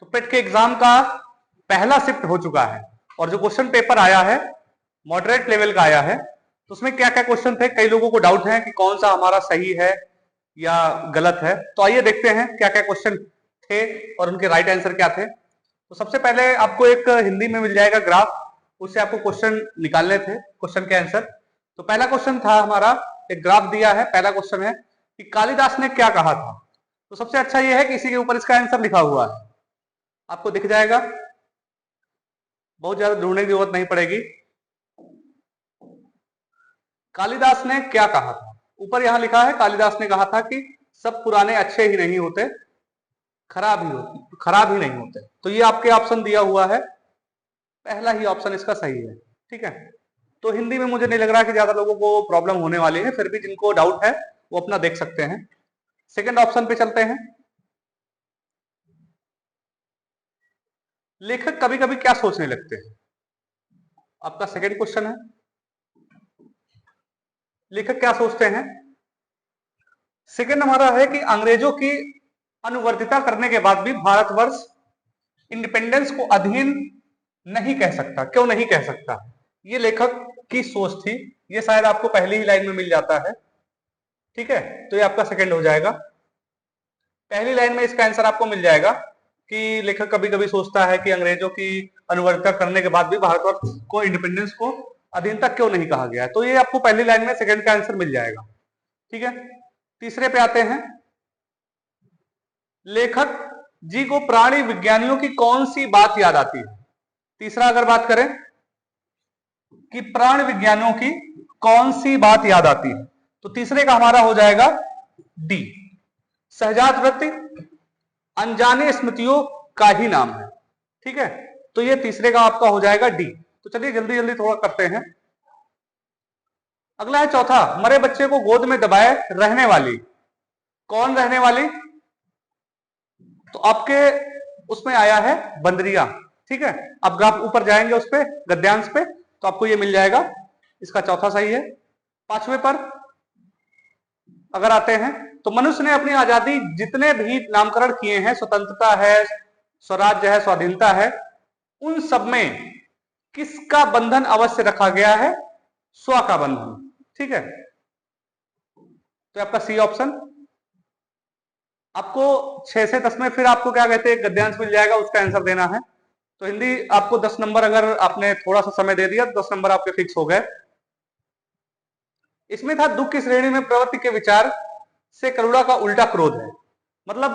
तो पेट के एग्जाम का पहला शिफ्ट हो चुका है और जो क्वेश्चन पेपर आया है मॉडरेट लेवल का आया है, तो उसमें क्या क्या क्वेश्चन थे। कई लोगों को डाउट है कि कौन सा हमारा सही है या गलत है, तो आइए देखते हैं क्या क्या क्वेश्चन थे और उनके राइट आंसर क्या थे। तो सबसे पहले आपको एक हिंदी में मिल जाएगा ग्राफ, उससे आपको क्वेश्चन निकालने थे, क्वेश्चन के आंसर। तो पहला क्वेश्चन था हमारा, एक ग्राफ दिया है, पहला क्वेश्चन है कि कालिदास ने क्या कहा था। तो सबसे अच्छा यह है कि इसी के ऊपर इसका आंसर लिखा हुआ है, आपको दिख जाएगा, बहुत ज्यादा ढूंढने की जरूरत नहीं पड़ेगी। कालिदास ने क्या कहा था, ऊपर यहां लिखा है कालिदास ने कहा था कि सब पुराने अच्छे ही नहीं होते, खराब ही नहीं होते। तो ये आपके ऑप्शन दिया हुआ है, पहला ही ऑप्शन इसका सही है। ठीक है, तो हिंदी में मुझे नहीं लग रहा कि ज्यादा लोगों को प्रॉब्लम होने वाली है, फिर भी जिनको डाउट है वो अपना देख सकते हैं। सेकंड ऑप्शन पे चलते हैं। लेखक कभी कभी क्या सोचने लगते हैं, आपका सेकंड क्वेश्चन है, लेखक क्या सोचते हैं। सेकंड हमारा है कि अंग्रेजों की अनुवर्तिता करने के बाद भी भारतवर्ष इंडिपेंडेंस को अधीन नहीं कह सकता, क्यों नहीं कह सकता, ये लेखक की सोच थी। ये शायद आपको पहली ही लाइन में मिल जाता है। ठीक है, तो ये आपका सेकंड हो जाएगा, पहली लाइन में इसका आंसर आपको मिल जाएगा कि लेखक कभी कभी सोचता है कि अंग्रेजों की अनुवर्तिता करने के बाद भी भारतवर्ष को इंडिपेंडेंस को अधीनता क्यों नहीं कहा गया है। तो ये आपको पहली लाइन में सेकंड का आंसर मिल जाएगा। ठीक है, तीसरे पे आते हैं। लेखक जी को प्राणी विज्ञानियों की कौन सी बात याद आती है। तीसरा अगर बात करें कि प्राण विज्ञानियों की कौन सी बात याद आती है, तो तीसरे का हमारा हो जाएगा डी, सहजात वृत्ति अनजाने स्मृतियों का ही नाम है। ठीक है, तो ये तीसरे का आपका हो जाएगा डी। तो चलिए जल्दी जल्दी थोड़ा करते हैं। अगला है चौथा, मरे बच्चे को गोद में दबाए रहने वाली, कौन रहने वाली, तो आपके उसमें आया है बंदरिया। ठीक है, अब ग्राफ ऊपर जाएंगे उस पे गद्यांश पे, तो आपको ये मिल जाएगा, इसका चौथा सही है। पांचवें पर अगर आते हैं, तो मनुष्य ने अपनी आजादी जितने भी नामकरण किए हैं, स्वतंत्रता है, स्वराज्य है, स्वाधीनता है, उन सब में किसका बंधन अवश्य रखा गया है, स्व का बंधन। ठीक है, तो आपका सी ऑप्शन। आपको 6 से 10 में फिर आपको क्या कहते हैं गद्यांश मिल जाएगा, उसका आंसर देना है। तो हिंदी आपको 10 नंबर, अगर आपने थोड़ा सा समय दे दिया तो 10 नंबर आपके फिक्स हो गए। इसमें था दुख की श्रेणी में प्रवृत्ति के विचार से करुणा का उल्टा क्रोध है। मतलब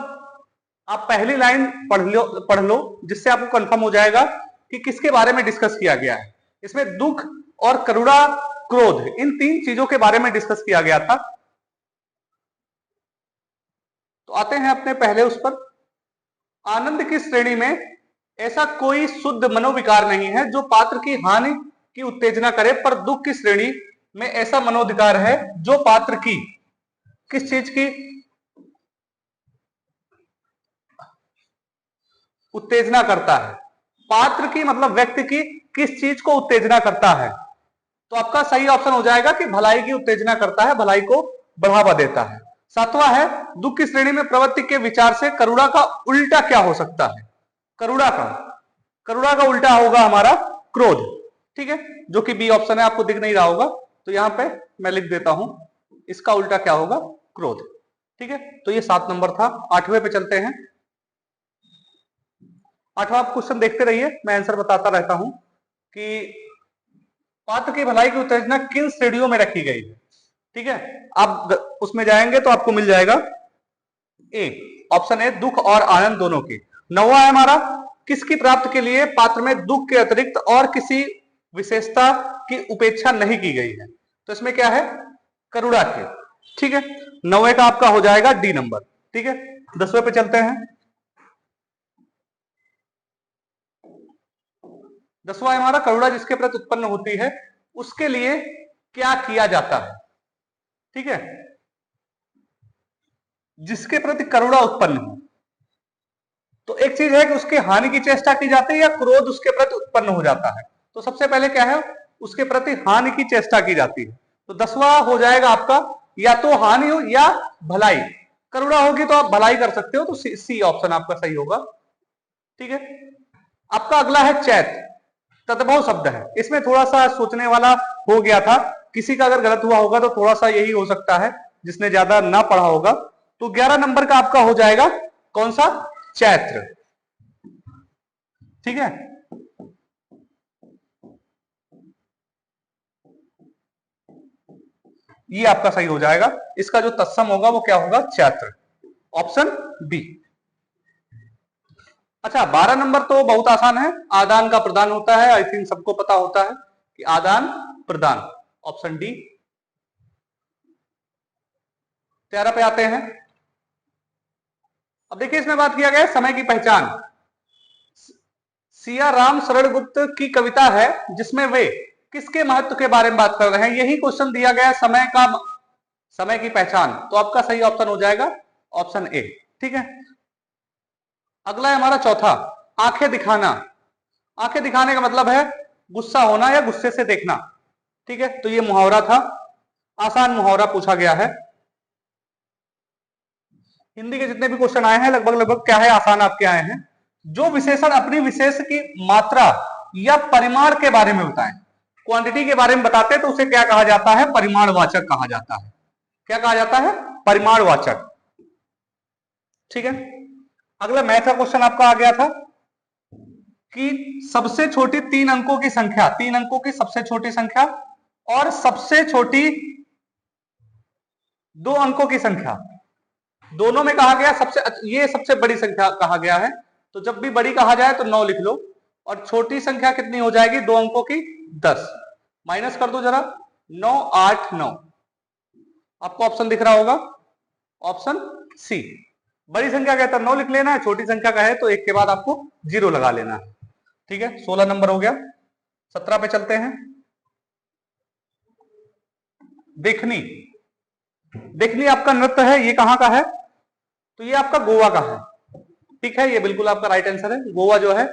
आप पहली लाइन पढ़ लो जिससे आपको कंफर्म हो जाएगा कि किसके बारे में डिस्कस किया गया है। इसमें दुख और करुणा, क्रोध, इन तीन चीजों के बारे में डिस्कस किया गया था। तो आते हैं अपने पहले उस पर। आनंद की श्रेणी में ऐसा कोई शुद्ध मनोविकार नहीं है जो पात्र की हानि की उत्तेजना करे, पर दुख की श्रेणी में ऐसा मनोविकार है जो पात्र की किस चीज की उत्तेजना करता है, पात्र की मतलब व्यक्ति की किस चीज को उत्तेजना करता है। तो आपका सही ऑप्शन हो जाएगा कि भलाई की उत्तेजना करता है, भलाई को बढ़ावा देता है। सातवां है, दुख की श्रेणी में प्रवृत्ति के विचार से करुणा का उल्टा क्या हो सकता है। करुणा का उल्टा होगा हमारा क्रोध। ठीक है, जो कि बी ऑप्शन है, आपको दिख नहीं रहा होगा, तो यहां पे मैं लिख देता हूं, इसका उल्टा क्या होगा, क्रोध। ठीक है, तो ये 7 नंबर था। 8वें पे चलते हैं। 8वां आप क्वेश्चन देखते रहिए, मैं आंसर बताता रहता हूं कि पात्र की भलाई की उत्तेजना किन श्रेणियों में रखी गई है। ठीक है, आप उसमें जाएंगे तो आपको मिल जाएगा ए, ऑप्शन ए, दुख और आनंद दोनों की। 9वां है हमारा, किसकी प्राप्त के लिए पात्र में दुख के अतिरिक्त और किसी विशेषता की उपेक्षा नहीं की गई है। तो इसमें क्या है, करुणा की। ठीक है, 9वें का आपका हो जाएगा डी नंबर। ठीक है, 10वें पे चलते हैं। 10वां है हमारा, करुणा जिसके प्रति उत्पन्न होती है उसके लिए क्या किया जाता है। ठीक है, जिसके प्रति करुणा उत्पन्न हो, तो एक चीज है कि उसकी हानि की चेष्टा की जाती है या क्रोध उसके प्रति उत्पन्न हो जाता है। तो सबसे पहले क्या है, उसके प्रति हानि की चेष्टा की जाती है। तो 10वां हो जाएगा आपका, या तो हानि हो या भलाई। करुणा होगी तो आप भलाई कर सकते हो, तो सी ऑप्शन आपका सही होगा। ठीक है। आपका अगला है चैत, तद्भव शब्द है। इसमें थोड़ा सा सोचने वाला हो गया था, किसी का अगर गलत हुआ होगा तो थोड़ा सा यही हो सकता है, जिसने ज्यादा ना पढ़ा होगा। तो 11 नंबर का आपका हो जाएगा कौन सा, चैत्र। ठीक है, ये आपका सही हो जाएगा। इसका जो तत्सम होगा वो क्या होगा, चैत्र, ऑप्शन बी। अच्छा 12 नंबर तो बहुत आसान है, आदान का प्रदान होता है, आई थिंक सबको पता होता है कि आदान प्रदान, ऑप्शन डी। 13 पे आते हैं। अब देखिए इसमें बात किया गया है समय की पहचान। सिया राम शरण गुप्त की कविता है जिसमें वे किसके महत्व के बारे में बात कर रहे हैं, यही क्वेश्चन दिया गया है, समय का, समय की पहचान। तो आपका सही ऑप्शन हो जाएगा ऑप्शन ए। ठीक है, अगला है हमारा चौथा, आंखें दिखाना। आंखें दिखाने का मतलब है गुस्सा होना या गुस्से से देखना। ठीक है, तो ये मुहावरा था, आसान मुहावरा पूछा गया है। हिंदी के जितने भी क्वेश्चन आए हैं लगभग लगभग क्या है, आसान आपके आए हैं। जो विशेषण अपनी विशेष की मात्रा या परिमाण के बारे में बताएं, क्वांटिटी के बारे में बताते हैं तो उसे क्या कहा जाता है, परिमाणवाचक कहा जाता है। क्या कहा जाता है, परिमाणवाचक। ठीक है, अगला मैथ का क्वेश्चन आपका आ गया था कि सबसे छोटी 3 अंकों की संख्या, 3 अंकों की सबसे छोटी संख्या और सबसे छोटी 2 अंकों की संख्या, दोनों में कहा गया सबसे, ये सबसे बड़ी संख्या कहा गया है, तो जब भी बड़ी कहा जाए तो 9 लिख लो, और छोटी संख्या कितनी हो जाएगी, 2 अंकों की 10। माइनस कर दो जरा, 9 8 9, आपको ऑप्शन दिख रहा होगा, ऑप्शन सी। बड़ी संख्या कहता है 9 लिख लेना है, छोटी संख्या का है तो एक के बाद आपको 0 लगा लेना है। ठीक है, 16 नंबर हो गया। 17 पे चलते हैं, देखनी। देखनी आपका नृत्य है, ये कहां का है, तो ये आपका गोवा का है। ठीक है, ये बिल्कुल आपका राइट आंसर है, गोवा जो है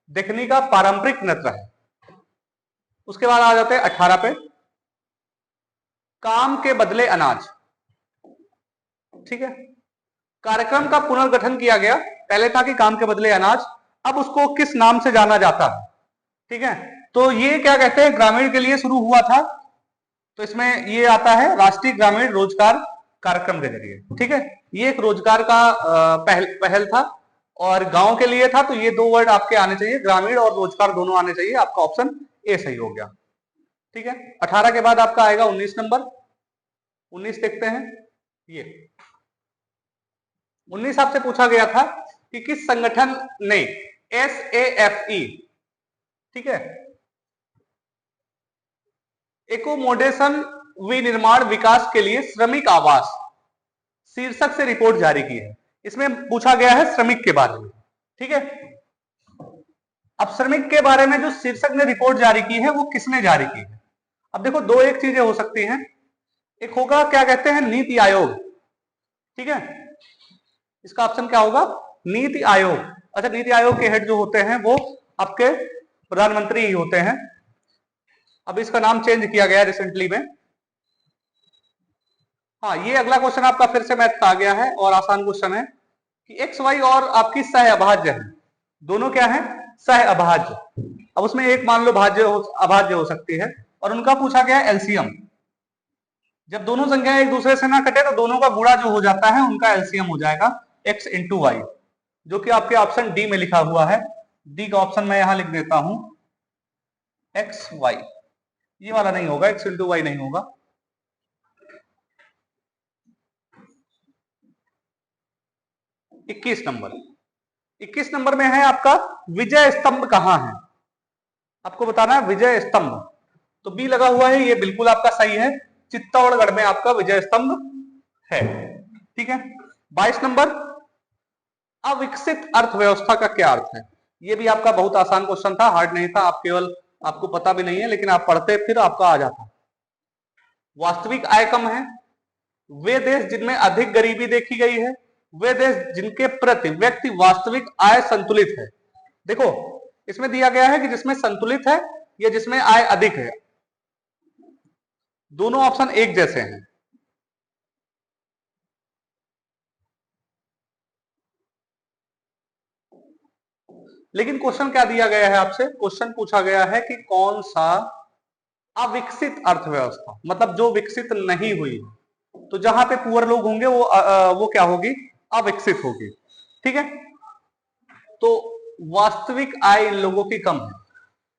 देखनी का पारंपरिक नृत्य है। उसके बाद आ जाते हैं 18 पे, काम के बदले अनाज। ठीक है, कार्यक्रम का पुनर्गठन किया गया, पहले था कि काम के बदले अनाज, अब उसको किस नाम से जाना जाता है। ठीक है, तो ये क्या कहते हैं, ग्रामीण के लिए शुरू हुआ था, तो इसमें ये आता है राष्ट्रीय ग्रामीण रोजगार कार्यक्रम के जरिए। ठीक है, ये एक रोजगार का पहल था और गांव के लिए था, तो ये 2 वर्ड आपके आने चाहिए, ग्रामीण और रोजगार दोनों आने चाहिए, आपका ऑप्शन ए सही हो गया। ठीक है, 18 के बाद आपका आएगा 19 नंबर। 19 देखते हैं, ये 19 आपसे पूछा गया था कि किस संगठन ने SAFE, ठीक है, एकोमोडेशन विनिर्माण विकास के लिए श्रमिक आवास शीर्षक से रिपोर्ट जारी की है। इसमें पूछा गया है श्रमिक के बारे में। ठीक है, अब श्रमिक के बारे में जो शीर्षक ने रिपोर्ट जारी की है वो किसने जारी की है। अब देखो दो एक चीजें हो सकती हैं, एक होगा क्या कहते हैं नीति आयोग। ठीक है, इसका ऑप्शन क्या होगा, नीति आयोग। अच्छा, नीति आयोग के हेड जो होते हैं वो आपके प्रधानमंत्री ही होते हैं। अब इसका नाम चेंज किया गया रिसेंटली में। हाँ, ये अगला क्वेश्चन आपका फिर से मैथ का आ गया है और आसान क्वेश्चन है कि एक्स वाई और आपकी सह अभाज्य है, दोनों क्या है, सह अभाज्य। अब उसमें एक मान लो अभाज्य हो सकती है, और उनका पूछा गया एलसीएम। जब दोनों संख्याएं एक दूसरे से ना कटे तो दोनों का गुणा जो हो जाता है उनका एलसीएम हो जाएगा x इंटू वाई, जो कि आपके ऑप्शन डी में लिखा हुआ है। डी का ऑप्शन मैं यहां लिख देता हूं, एक्स वाई, ये वाला नहीं होगा, x इंटू वाई नहीं होगा। इक्कीस नंबर में है आपका विजय स्तंभ कहां है, आपको बताना है विजय स्तंभ। तो बी लगा हुआ है, ये बिल्कुल आपका सही है, चित्तौड़गढ़ में आपका विजय स्तंभ है। ठीक है, 22 नंबर, अविकसित अर्थव्यवस्था का क्या अर्थ है। ये भी आपका बहुत आसान क्वेश्चन था, हार्ड नहीं था, आप केवल आपको पता भी नहीं है लेकिन आप पढ़ते फिर आपका आ जाता। वास्तविक आय कम है, वे देश जिनमें अधिक गरीबी देखी गई है, वे देश जिनके प्रति व्यक्ति वास्तविक आय संतुलित है। देखो इसमें दिया गया है कि जिसमें संतुलित है या जिसमें आय अधिक है, दोनों ऑप्शन एक जैसे हैं। लेकिन क्वेश्चन क्या दिया गया है आपसे, क्वेश्चन पूछा गया है कि कौन सा अविकसित अर्थव्यवस्था, मतलब जो विकसित नहीं हुई, तो जहां पे पुअर लोग होंगे वो क्या होगी, अविकसित होगी। ठीक है, तो वास्तविक आय इन लोगों की कम है,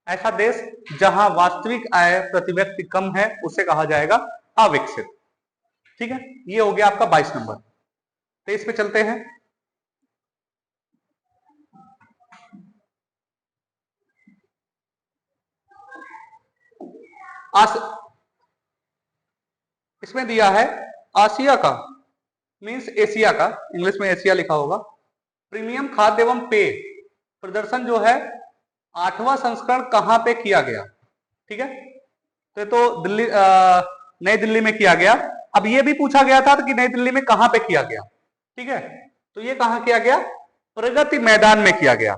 ऐसा देश जहां वास्तविक आय प्रति व्यक्ति कम है उसे कहा जाएगा अविकसित। ठीक है, ये हो गया आपका 22 नंबर। 23 पे चलते हैं। इसमें दिया है आसिया का, मींस एशिया का, इंग्लिश में एशिया लिखा होगा, प्रीमियम खाद्य एवं पेय प्रदर्शन जो है 8वां संस्करण कहां पे किया गया। ठीक है, तो दिल्ली, नई दिल्ली में किया गया। अब ये भी पूछा गया था कि नई दिल्ली में कहां पे किया गया। ठीक है, तो ये कहां किया गया, प्रगति मैदान में किया गया।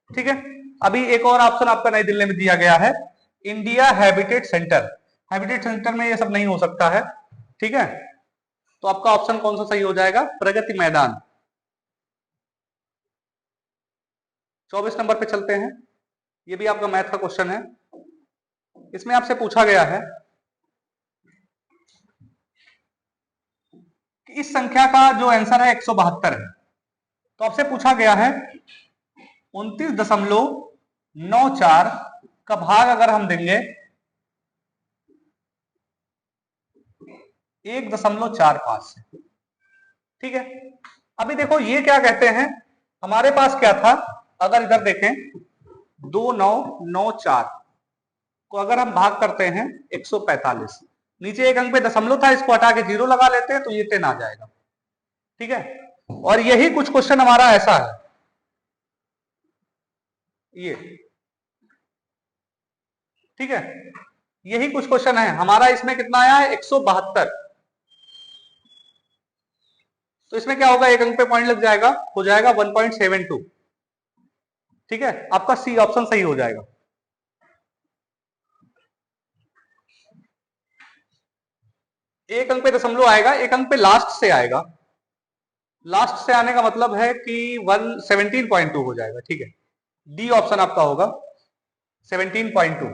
ठीक है, अभी एक और ऑप्शन आपका नई दिल्ली में दिया गया है, India habitat centre. Habitat centre में ये सब नहीं हो सकता है। ठीक है, तो आपका ऑप्शन कौन सा सही हो जाएगा, प्रगति मैदान। 24 नंबर पे चलते हैं। ये भी आपका मैथ का क्वेश्चन है। इसमें आपसे पूछा गया है कि इस संख्या का जो आंसर है 172 है, तो आपसे पूछा गया है 29.94 का भाग अगर हम देंगे 1.45 से। ठीक है, अभी देखो ये क्या कहते हैं, हमारे पास क्या था, अगर इधर देखें 2994 को अगर हम भाग करते हैं 145, नीचे एक अंक पे दशमलव था, इसको हटा के 0 लगा लेते हैं तो ये 10 आ जाएगा। ठीक है, और यही कुछ क्वेश्चन हमारा ऐसा है, ये ठीक है, यही कुछ क्वेश्चन है हमारा। इसमें कितना आया है, 172, तो इसमें क्या होगा, एक अंक पे पॉइंट लग जाएगा, हो जाएगा 1.72। ठीक है, आपका सी ऑप्शन सही हो जाएगा। एक अंक पे दशमलव आएगा, एक अंक पे लास्ट से आएगा, लास्ट से आने का मतलब है कि 17.2 हो जाएगा। ठीक है, डी ऑप्शन आपका होगा 17.2।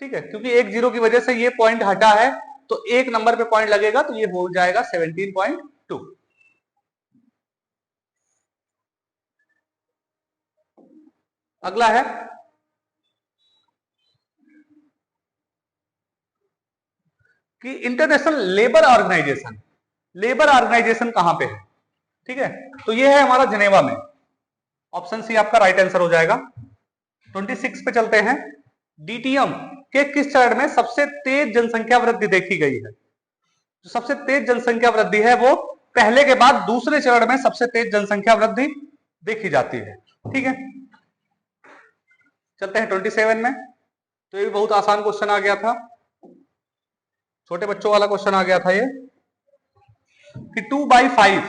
ठीक है, क्योंकि एक जीरो की वजह से ये पॉइंट हटा है, तो एक नंबर पे पॉइंट लगेगा, तो ये हो जाएगा 17.2। अगला है कि International Labour Organisation, labour organisation कहां पे है। ठीक है, तो ये है हमारा जिनेवा में, ऑप्शन सी आपका राइट आंसर हो जाएगा। 26 पे चलते हैं। डीटीएम के किस चरण में सबसे तेज जनसंख्या वृद्धि देखी गई है। जो सबसे तेज जनसंख्या वृद्धि है वो पहले के बाद दूसरे चरण में सबसे तेज जनसंख्या वृद्धि देखी जाती है। ठीक है, चलते हैं 27 में। तो ये भी बहुत आसान क्वेश्चन आ गया था, छोटे बच्चों वाला क्वेश्चन आ गया था ये, कि 2/5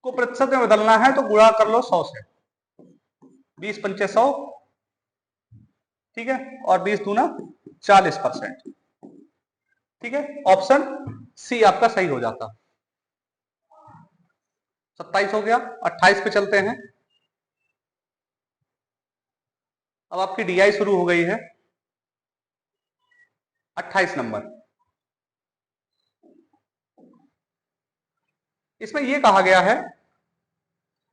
को प्रतिशत में बदलना है तो गुणा कर लो 100 से। 20 पंचे 100, ठीक है, और 20 दूना 40%। ठीक है, ऑप्शन सी आपका सही हो जाता। 27 हो गया। 28 पे चलते हैं। अब आपकी डीआई शुरू हो गई है। 28 नंबर, इसमें यह कहा गया है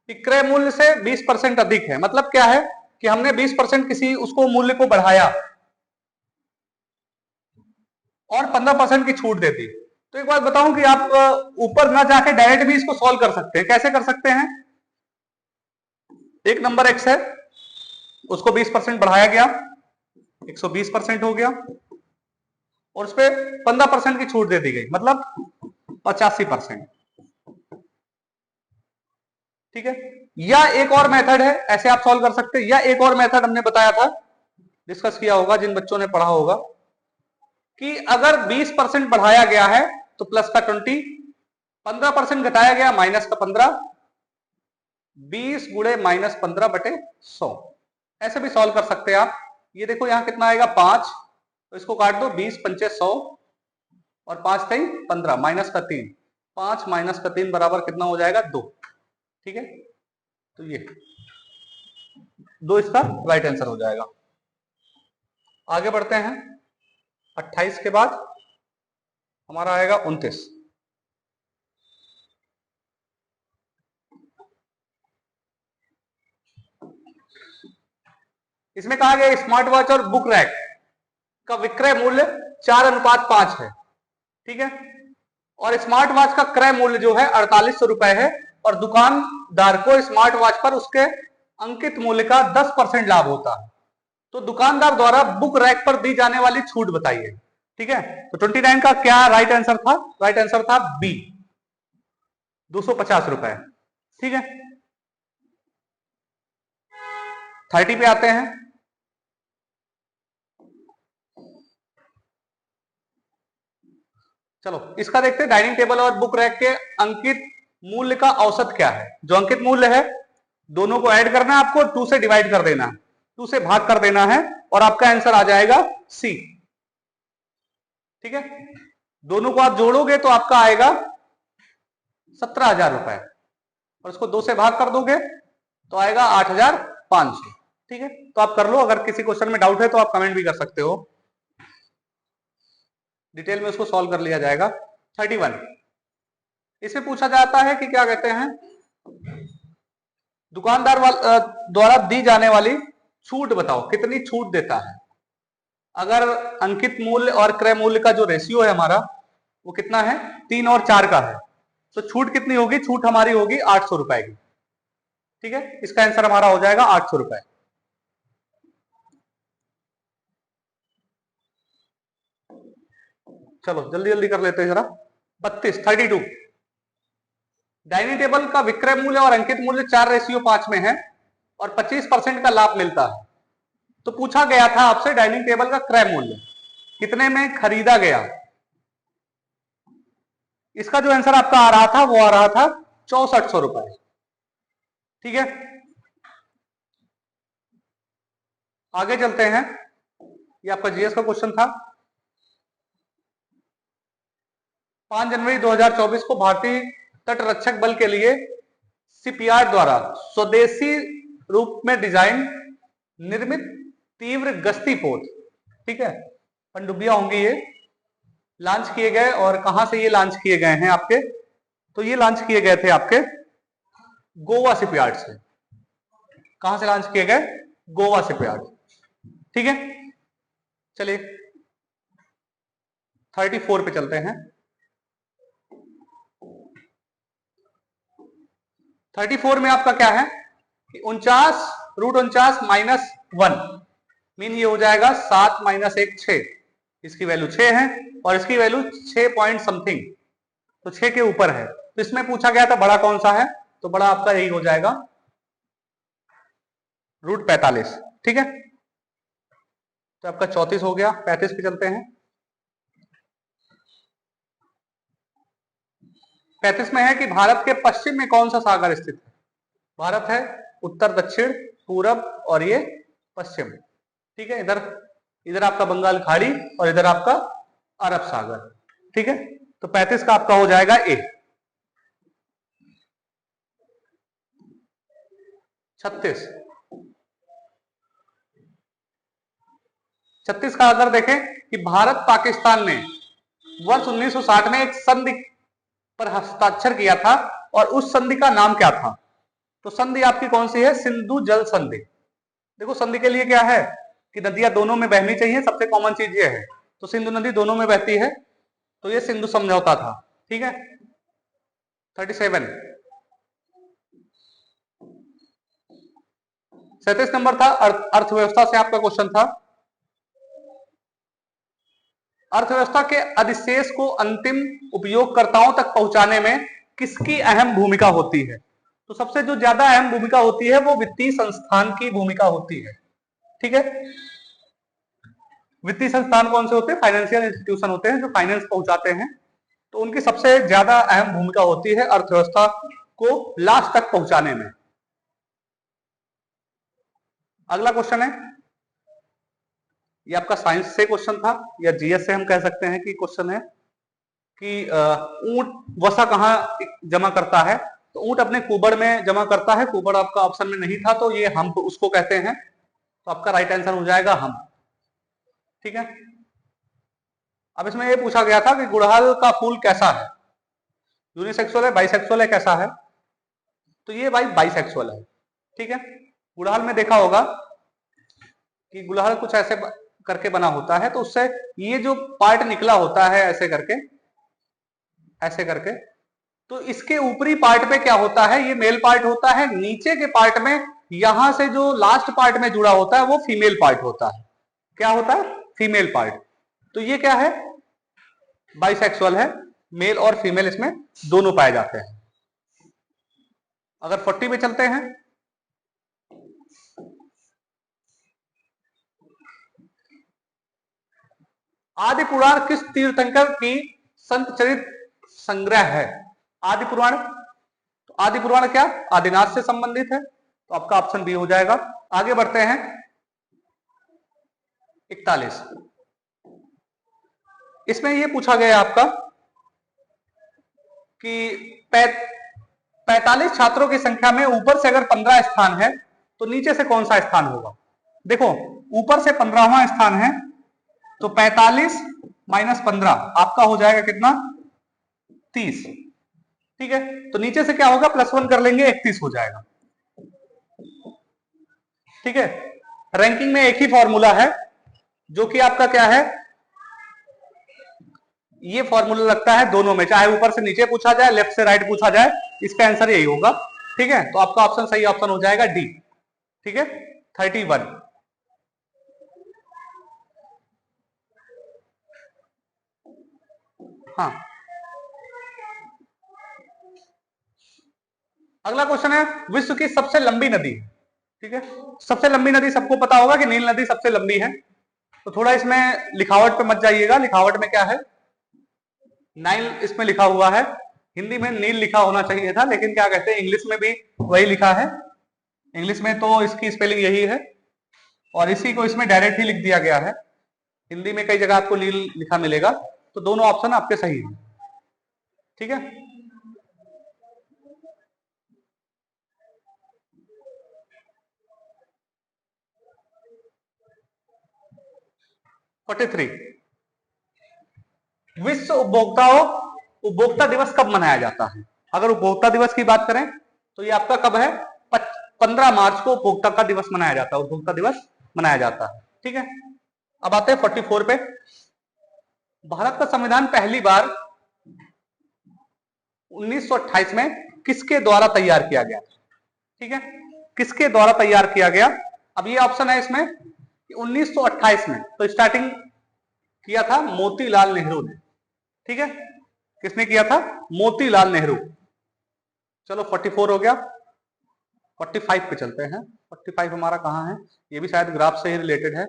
कि क्रय मूल्य से 20% अधिक है। मतलब क्या है कि हमने 20% किसी उसको मूल्य को बढ़ाया और 15% की छूट दे दी। तो एक बात बताऊं कि आप ऊपर ना जाके डायरेक्ट भी इसको सॉल्व कर सकते हैं। कैसे कर सकते हैं, एक नंबर एक्स है, उसको 20% बढ़ाया गया, 120% हो गया, और उस पर 15% की छूट दे दी गई, मतलब 85%। ठीक है, या एक और मेथड है, ऐसे आप सॉल्व कर सकते हैं, या एक और मेथड हमने बताया था, डिस्कस किया होगा जिन बच्चों ने पढ़ा होगा, कि अगर 20% बढ़ाया गया है तो प्लस का 20, 15% घटाया गया माइनस का 15, 20 गुणे -15/100। ऐसे भी सॉल्व कर सकते हैं आप। ये देखो यहां कितना आएगा 5, तो इसको काट दो, 20 पंचे 100 और 5 3 15 माइनस का 3, 5 माइनस का 3 बराबर कितना हो जाएगा 2। ठीक है, तो ये 2 इसका राइट आंसर हो जाएगा। आगे बढ़ते हैं। 28 के बाद हमारा आएगा 29। इसमें कहा गया स्मार्ट वॉच और बुक रैक का विक्रय मूल्य 4:5 है, ठीक है। और स्मार्ट वॉच का क्रय मूल्य जो है 4800 रुपए है, और दुकानदार को स्मार्ट वॉच पर उसके अंकित मूल्य का 10% लाभ होता है। तो दुकानदार द्वारा बुक रैक पर दी जाने वाली छूट बताइए, ठीक है। तो 29 का क्या राइट आंसर था? राइट आंसर था बी, 250 रुपए, ठीक है। 30 पे आते हैं। चलो इसका देखते हैं। डाइनिंग टेबल और बुक रैक के अंकित मूल्य का औसत क्या है? जो अंकित मूल्य है दोनों को ऐड करना है आपको, 2 से डिवाइड कर देना है, 2 से भाग कर देना है, और आपका आंसर आ जाएगा सी, ठीक है। दोनों को आप जोड़ोगे तो आपका आएगा 17,000 रुपए, और इसको 2 से भाग कर दोगे तो आएगा 8,500, ठीक है। तो आप कर लो। अगर किसी क्वेश्चन में डाउट है तो आप कमेंट भी कर सकते हो, डिटेल में उसको सॉल्व कर लिया जाएगा। 31 इसमें पूछा जाता है कि क्या कहते हैं, दुकानदार द्वारा दी जाने वाली छूट बताओ, कितनी छूट देता है। अगर अंकित मूल्य और क्रय मूल्य का जो रेशियो है हमारा वो कितना है, 3 और 4 का है, तो छूट कितनी होगी? छूट हमारी होगी 800 रुपए की, ठीक है। इसका आंसर हमारा हो जाएगा 800 रुपए। चलो जल्दी जल्दी कर लेते हैं जरा। 32 डाइनिंग टेबल का विक्रय मूल्य और अंकित मूल्य 4:5 में है, और 25% का लाभ मिलता है। तो पूछा गया था आपसे डाइनिंग टेबल का क्रय मूल्य कितने में खरीदा गया। इसका जो आंसर आपका आ रहा था वो आ रहा था 6400 रुपए, ठीक है। आगे चलते हैं। ये आपका जीएस का क्वेश्चन था। 5 जनवरी 2024 को भारतीय तटरक्षक बल के लिए शिपयार्ड द्वारा स्वदेशी रूप में डिजाइन निर्मित तीव्र गश्ती पोत, ठीक है, पनडुब्बियां होंगी, ये लॉन्च किए गए। और कहां से ये लॉन्च किए गए हैं आपके? तो ये लॉन्च किए गए थे आपके गोवा शिपयार्ड से। कहां से लॉन्च किए गए? गोवा शिपयार्ड, ठीक है। चलिए 34 पे चलते हैं। 34 में आपका क्या है कि 49 -1 मीन ये हो जाएगा 7 - 1 6। इसकी वैल्यू 6 है और इसकी वैल्यू 6 पॉइंट समथिंग, तो 6 के ऊपर है। तो इसमें पूछा गया था बड़ा कौन सा है, तो बड़ा आपका यही हो जाएगा √45, ठीक है। तो आपका 34 हो गया। 35 पे चलते हैं। 35 में है कि भारत के पश्चिम में कौन सा सागर स्थित है। भारत है उत्तर, दक्षिण, पूरब और ये पश्चिम, ठीक है। इधर इधर आपका बंगाल खाड़ी और इधर आपका अरब सागर, ठीक है। तो 35 का आपका हो जाएगा ए। 36 का अगर देखें कि भारत पाकिस्तान ने वर्ष 1960 में एक संधि पर हस्ताक्षर किया था, और उस संधि का नाम क्या था। तो संधि आपकी कौन सी है? सिंधु जल संधि। देखो संधि के लिए क्या है कि नदियां दोनों में बहनी चाहिए, सबसे कॉमन चीज ये है। तो सिंधु नदी दोनों में बहती है, तो ये सिंधु समझौता था, ठीक है। 37 37 नंबर था अर्थव्यवस्था से आपका क्वेश्चन था। अर्थव्यवस्था के अधिशेष को अंतिम उपयोगकर्ताओं तक पहुंचाने में किसकी अहम भूमिका होती है। तो सबसे जो ज्यादा अहम भूमिका होती है वो वित्तीय संस्थान की भूमिका होती है, ठीक है। वित्तीय संस्थान कौन से होते हैं? फाइनेंशियल इंस्टीट्यूशन होते हैं जो फाइनेंस पहुंचाते हैं। तो उनकी सबसे ज्यादा अहम भूमिका होती है अर्थव्यवस्था को लास्ट तक पहुंचाने में। अगला क्वेश्चन है, ये आपका साइंस से क्वेश्चन था, या जीएस से हम कह सकते हैं कि क्वेश्चन है कि ऊंट वसा कहां जमा करता है। तो ऊंट अपने कुबड़ में जमा करता है, कुबड़ आपका ऑप्शन में नहीं था तो ये हम उसको कहते हैं, तो आपका राइट आंसर हो जाएगा हम। ठीक है, अब इसमें ये पूछा गया था कि गुड़हल का फूल कैसा है, यूनिसेक्सुअल है, बाइसेक्सुअल है, कैसा है, तो ये भाई बाइसेक्सुअल है। ठीक है, गुड़हल में देखा होगा कि गुड़हल कुछ ऐसे करके बना होता है, तो उससे ये जो पार्ट निकला होता है ऐसे करके, ऐसे करके, तो इसके ऊपरी पार्ट पे क्या होता है, ये मेल पार्ट होता है, नीचे के पार्ट में यहां से जो लास्ट पार्ट में जुड़ा होता है वो फीमेल पार्ट होता है। क्या होता है, फीमेल पार्ट। तो ये क्या है, बाइसेक्सुअल है, मेल और फीमेल इसमें दोनों पाए जाते हैं। अगर 40 पे चलते हैं, आदि पुराण किस तीर्थंकर की संत चरित संग्रह है, आदि पुराण, तो आदि पुराण क्या, आदिनाथ से संबंधित है, तो आपका ऑप्शन बी हो जाएगा। आगे बढ़ते हैं 41, इसमें यह पूछा गया आपका कि 45 छात्रों की संख्या में ऊपर से अगर 15 स्थान है तो नीचे से कौन सा स्थान होगा। देखो ऊपर से 15वां स्थान है तो 45 माइनस 15 आपका हो जाएगा कितना, 30। ठीक है, तो नीचे से क्या होगा, +1 कर लेंगे, 31 हो जाएगा। ठीक है, रैंकिंग में एक ही फॉर्मूला है जो कि आपका क्या है, ये फॉर्मूला लगता है दोनों में, चाहे ऊपर से नीचे पूछा जाए, लेफ्ट से राइट पूछा जाए, इसका आंसर यही होगा। ठीक है, तो आपका ऑप्शन सही ऑप्शन हो जाएगा डी। ठीक है, 31। हाँ, अगला क्वेश्चन है, विश्व की सबसे लंबी नदी। ठीक है, सबसे लंबी नदी सबको पता होगा कि नील नदी सबसे लंबी है, तो थोड़ा इसमें लिखावट पे मत जाइएगा, लिखावट में क्या है, नाइल इसमें लिखा हुआ है, हिंदी में नील लिखा होना चाहिए था, लेकिन क्या कहते हैं इंग्लिश में भी वही लिखा है, इंग्लिश में तो इसकी स्पेलिंग यही है और इसी को इसमें डायरेक्ट ही लिख दिया गया है। हिंदी में कई जगह आपको नील लिखा मिलेगा, तो दोनों ऑप्शन आपके सही हैं। ठीक है, विश्व उपभोक्ता दिवस कब मनाया जाता है। अगर उपभोक्ता दिवस की बात करें तो ये आपका कब है, 15 मार्च को उपभोक्ता का दिवस मनाया जाता है, उपभोक्ता दिवस मनाया जाता है। ठीक है, अब आते हैं 44 पे, भारत का संविधान पहली बार 1928 में किसके द्वारा तैयार किया गया। ठीक है, किसके द्वारा तैयार किया गया। अब ये ऑप्शन है इसमें 1928 में, तो स्टार्टिंग किया था मोतीलाल नेहरू ने। ठीक है, किसने किया था, मोतीलाल नेहरू। चलो 44 हो गया, 45 पे चलते हैं। 45 हमारा कहां है, ये भी शायद ग्राफ से ही रिलेटेड है।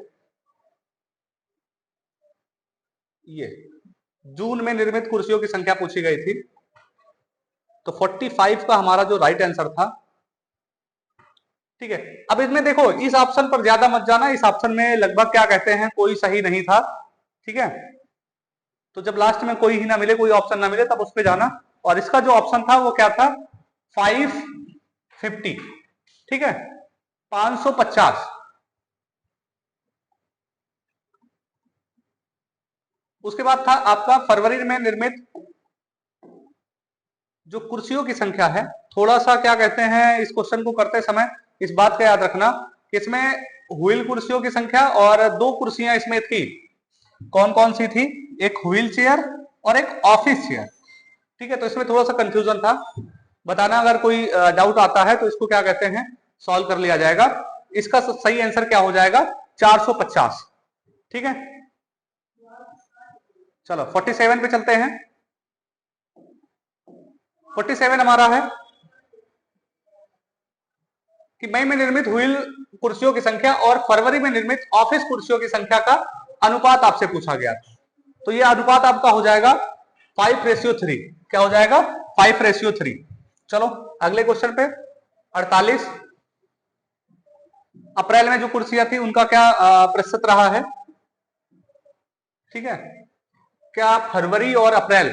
ये जून में निर्मित कुर्सियों की संख्या पूछी गई थी, तो 45 का हमारा जो राइट आंसर था। ठीक है, अब इसमें देखो इस ऑप्शन पर ज्यादा मत जाना, इस ऑप्शन में लगभग क्या कहते हैं कोई सही नहीं था। ठीक है, तो जब लास्ट में कोई ही ना मिले, कोई ऑप्शन ना मिले, तब उस पर जाना। और इसका जो ऑप्शन था वो क्या था, 550। ठीक है, 550। उसके बाद था आपका फरवरी में निर्मित जो कुर्सियों की संख्या है। थोड़ा सा क्या कहते हैं इस क्वेश्चन को करते समय इस बात का याद रखना कि इसमें व्हील कुर्सियों की संख्या और 2 कुर्सियां इसमें थी। कौन कौन सी थी, एक व्हील चेयर और एक ऑफिस चेयर। ठीक है, तो इसमें थोड़ा सा कंफ्यूजन था, बताना अगर कोई डाउट आता है तो इसको क्या कहते हैं सॉल्व कर लिया जाएगा। इसका सही आंसर क्या हो जाएगा, 450। ठीक है, चलो 47 पे चलते हैं। 47 हमारा है कि मई में निर्मित व्हील कुर्सियों की संख्या और फरवरी में निर्मित ऑफिस कुर्सियों की संख्या का अनुपात आपसे पूछा गया था। तो ये अनुपात आपका हो जाएगा 5:3। क्या हो जाएगा, 5:3। चलो अगले क्वेश्चन पे 48, अप्रैल में जो कुर्सियां थी उनका क्या प्रतिशत रहा है। ठीक है, क्या फरवरी और अप्रैल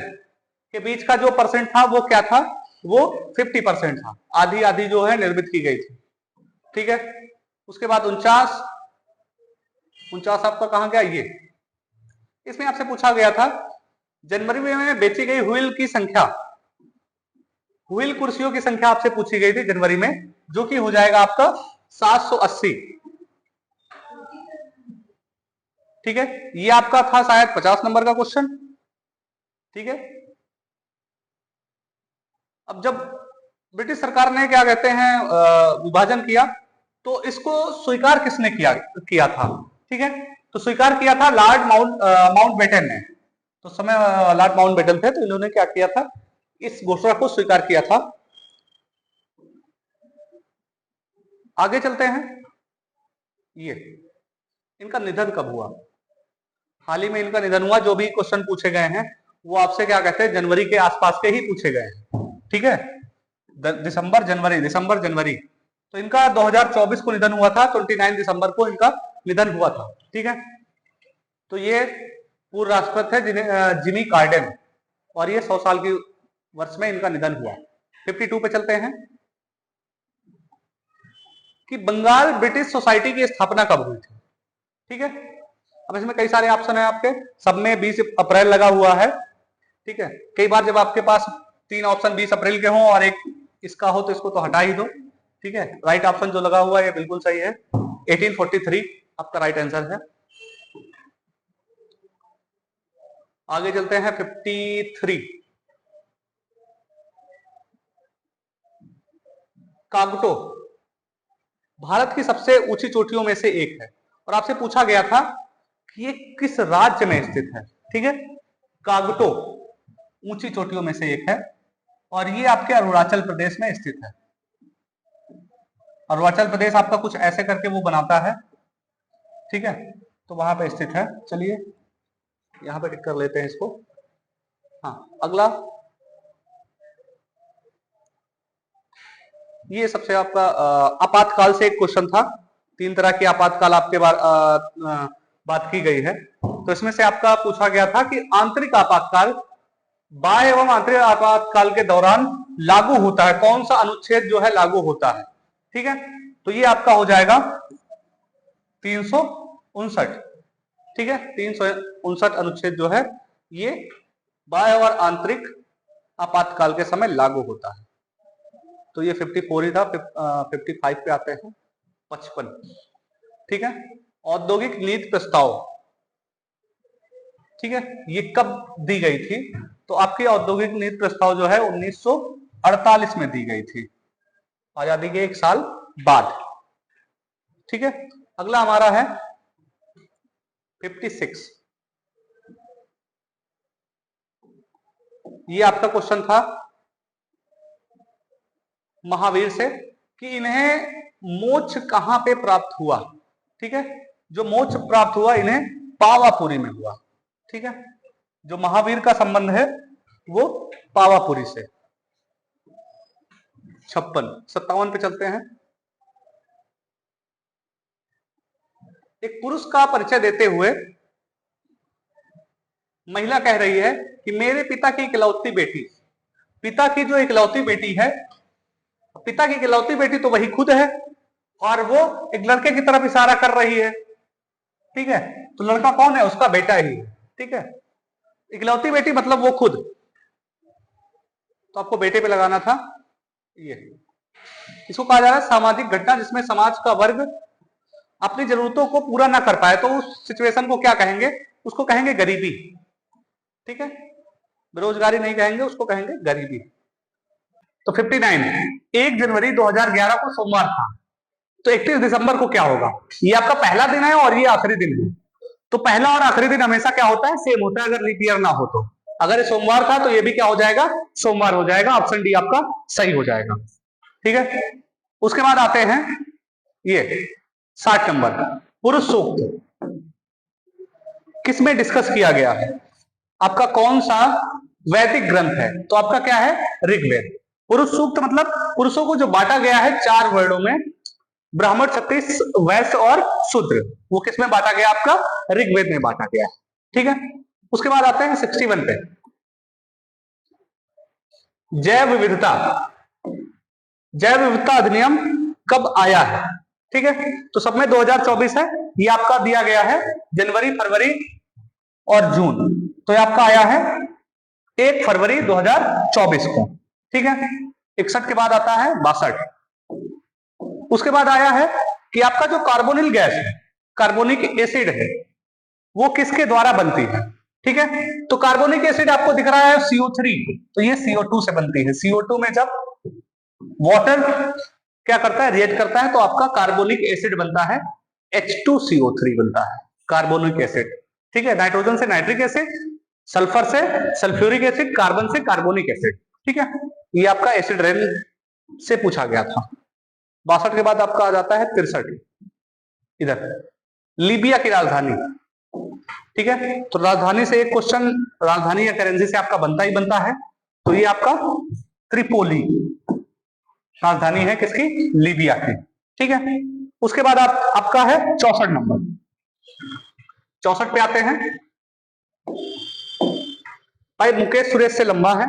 के बीच का जो परसेंट था वो क्या था, वो 50% था, आधी आधी जो है निर्मित की गई थी। ठीक है, उसके बाद 49 आपका कहां गया, ये इसमें आपसे पूछा गया था जनवरी में बेची गई व्हील की संख्या, व्हील कुर्सियों की संख्या आपसे पूछी गई थी जनवरी में, जो कि हो जाएगा आपका 780। ठीक है, ये आपका था शायद 50 नंबर का क्वेश्चन। ठीक है, अब जब ब्रिटिश सरकार ने क्या कहते हैं विभाजन किया, तो इसको स्वीकार किसने किया था? ठीक है, तो स्वीकार किया था लॉर्ड माउंटबेटन ने। तो समय लॉर्ड माउंटबेटन थे, तो इन्होंने क्या किया था, इस घोषणा को स्वीकार किया था। आगे चलते हैं, ये इनका निधन कब हुआ? हाल ही में इनका निधन हुआ। जो भी क्वेश्चन पूछे गए हैं वो आपसे क्या कहते हैं, जनवरी के आसपास के ही पूछे गए हैं। ठीक है, दिसंबर जनवरी, तो इनका 2024 को निधन हुआ था, 29 दिसंबर को इनका निधन हुआ था। ठीक है, तो ये पूर्व राष्ट्रपति थे जिमी कार्डन, और ये 100 साल की वर्ष में इनका निधन हुआ। 52 पे चलते हैं कि बंगाल ब्रिटिश सोसाइटी की स्थापना कब हुई थी? ठीक है, अब इसमें कई सारे ऑप्शन है आपके, सब में 20 अप्रैल लगा हुआ है। ठीक है, कई बार जब आपके पास 3 ऑप्शन 20 अप्रैल के हों और एक इसका हो तो इसको तो हटा ही दो। ठीक है, राइट ऑप्शन जो लगा हुआ है ये बिल्कुल सही है, 1843 आपका राइट आंसर है। आगे चलते हैं 53, कागटो भारत की सबसे ऊंची चोटियों में से एक है, और आपसे पूछा गया था कि ये किस राज्य में स्थित है। ठीक है, कागटो ऊंची चोटियों में से एक है, और ये आपके अरुणाचल प्रदेश में स्थित है। अरुणाचल प्रदेश आपका कुछ ऐसे करके वो बनाता है। ठीक है, तो वहां पे स्थित है। चलिए यहां पे टिक कर लेते हैं इसको। हाँ, अगला ये सबसे आपका आपातकाल से एक क्वेश्चन था। 3 तरह की आपातकाल आपके बात की गई है, तो इसमें से आपका पूछा गया था कि आंतरिक आपातकाल बाह्य एवं आंतरिक आपातकाल के दौरान लागू होता है, कौन सा अनुच्छेद जो है लागू होता है? ठीक है, तो ये आपका हो जाएगा 359। ठीक है, 359 अनुच्छेद जो है ये बाह्य और आंतरिक आपातकाल के समय लागू होता है। तो ये 54 ही था। 55 पे आते हैं, 55। ठीक है, औद्योगिक नीति प्रस्ताव, ठीक है, ये कब दी गई थी? तो आपकी औद्योगिक नीति प्रस्ताव जो है 1948 में दी गई थी, आजादी के 1 साल बाद। ठीक है, अगला हमारा है 56। ये आपका क्वेश्चन था महावीर से कि इन्हें मोक्ष कहां पे प्राप्त हुआ? ठीक है, जो मोक्ष प्राप्त हुआ इन्हें पावापुरी में हुआ। ठीक है, जो महावीर का संबंध है वो पावापुरी से। 57 पे चलते हैं। एक पुरुष का परिचय देते हुए महिला कह रही है कि मेरे पिता की इकलौती बेटी, पिता की जो इकलौती बेटी है, पिता की इकलौती बेटी तो वही खुद है, और वो एक लड़के की तरफ इशारा कर रही है। ठीक है, तो लड़का कौन है? उसका बेटा ही है। ठीक है, इकलौती बेटी मतलब वो खुद, तो आपको बेटे पे लगाना था। ये इसको कहा जा रहा है सामाजिक घटना जिसमें समाज का वर्ग अपनी जरूरतों को पूरा ना कर पाए, तो उस सिचुएशन को क्या कहेंगे? उसको कहेंगे गरीबी। ठीक है, बेरोजगारी नहीं कहेंगे, उसको कहेंगे गरीबी। तो 59, 1 जनवरी 2011 को सोमवार था, तो 31 दिसंबर को क्या होगा? ये आपका पहला दिन है और ये आखिरी दिन है। तो पहला और आखिरी दिन हमेशा क्या होता है? सेम होता है, अगर लीप ईयर ना हो तो। अगर ये सोमवार था तो ये भी क्या हो जाएगा? सोमवार हो जाएगा। ऑप्शन डी आपका सही हो जाएगा। ठीक है, उसके बाद आते हैं ये 60 नंबर, पुरुष सूक्त किसमें डिस्कस किया गया है? आपका कौन सा वैदिक ग्रंथ है? तो आपका क्या है? ऋग्वेद। पुरुष सूक्त मतलब पुरुषों को जो बांटा गया है 4 वर्णों में, ब्राह्मण, क्षत्रिय, वैश्य और शूद्र, वो किसमें बांटा गया? आपका ऋग्वेद में बांटा गया है। ठीक है, उसके बाद आते हैं 61 पे। जैव विविधता, जैव विविधता अधिनियम कब आया है? ठीक है, तो सब में 2024 है। ये आपका दिया गया है जनवरी, फरवरी और जून। तो ये आपका आया है 1 फरवरी 2024 को। ठीक है, 61 के बाद आता है 62। उसके बाद आया है कि आपका जो कार्बोनिल गैस है, कार्बोनिक एसिड है, वो किसके द्वारा बनती है? ठीक है, तो कार्बोनिक एसिड आपको दिख रहा है CO3, तो ये CO2 से बनती है। CO2 में जब वाटर क्या करता है, रिएक्ट करता है, तो आपका कार्बोनिक एसिड बनता है, H2CO3 बनता है कार्बोनिक एसिड। ठीक है, नाइट्रोजन से नाइट्रिक एसिड, सल्फर से सल्फ्यूरिक एसिड, कार्बन से कार्बोनिक एसिड। ठीक है, ये आपका एसिड रेन से पूछा गया था। 62 के बाद आपका आ जाता है 63, इधर लीबिया की राजधानी। ठीक है, तो राजधानी से एक क्वेश्चन, राजधानी या करेंसी से आपका बनता ही बनता है। तो ये आपका त्रिपोली राजधानी है किसकी? लीबिया की। ठीक है, उसके बाद आपका है 64 नंबर। 64 पे आते हैं भाई, मुकेश सुरेश से लंबा है,